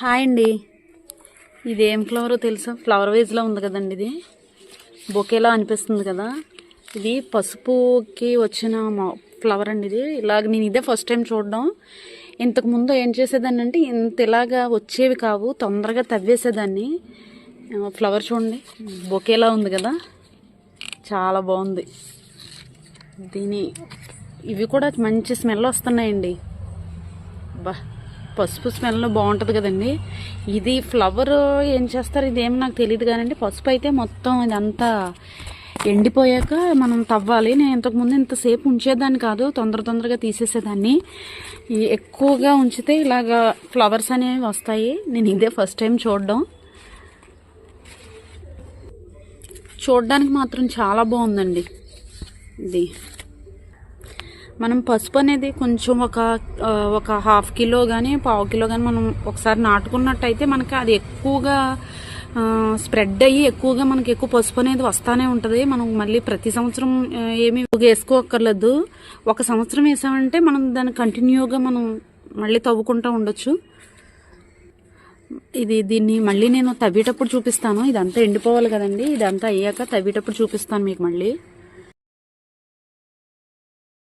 Hi అండి. ఇది ఏం ఫ్లవరో తెలుసా? ఫ్లవర్ వేజ్లో ఉంది కదండి. ఇది బొకేలా అనిపిస్తుంది కదా. ఇది పసుపుకి వచ్చిన ఫ్లవర్ అండి. ఇది ఇలాగ నేను ఇదే ఫస్ట్ టైం చూడడం. ఇంతకుముందు ఏం చేసేదాన్ని అంటే ఇంత ఇలాగా వచ్చేవి కావు, తొందరగా తవ్వేసేదాన్ని. ఫ్లవర్ చూడండి, బొకేలా ఉంది కదా, చాలా బాగుంది. ఇవి కూడా మంచి స్మెల్ వస్తున్నాయండి. బా, పసుపు స్మెల్ బాగుంటుంది కదండి. ఇది ఫ్లవర్ ఏం చేస్తారు ఇదేం నాకు తెలియదు కానండి. పసుపు అయితే మొత్తం ఇదంతా ఎండిపోయాక మనం తవ్వాలి. నేను ఇంతకుముందు ఇంతసేపు ఉంచేదాన్ని కాదు, తొందరగా తీసేసేదాన్ని. ఎక్కువగా ఉంచితే ఇలాగా ఫ్లవర్స్ అనేవి వస్తాయి. నేను ఇదే ఫస్ట్ టైం చూడడానికి మాత్రం చాలా బాగుందండి. ఇది మనం పసుపు అనేది కొంచెం ఒక హాఫ్ కిలో కానీ పావు కిలో కానీ మనం ఒకసారి నాటుకున్నట్టయితే మనకి అది ఎక్కువగా స్ప్రెడ్ అయ్యి ఎక్కువగా మనకి ఎక్కువ పసుపు అనేది వస్తానే ఉంటుంది. మనం మళ్ళీ ప్రతి సంవత్సరం ఏమీ వేసుకోక్కర్లేదు. ఒక సంవత్సరం వేసామంటే మనం దాన్ని కంటిన్యూగా మనం మళ్ళీ తవ్వుకుంటూ ఉండొచ్చు. దీన్ని మళ్ళీ నేను తవ్వేటప్పుడు చూపిస్తాను. ఇదంతా ఎండిపోవాలి కదండి. ఇదంతా అయ్యాక తవ్వేటప్పుడు చూపిస్తాను మీకు మళ్ళీ.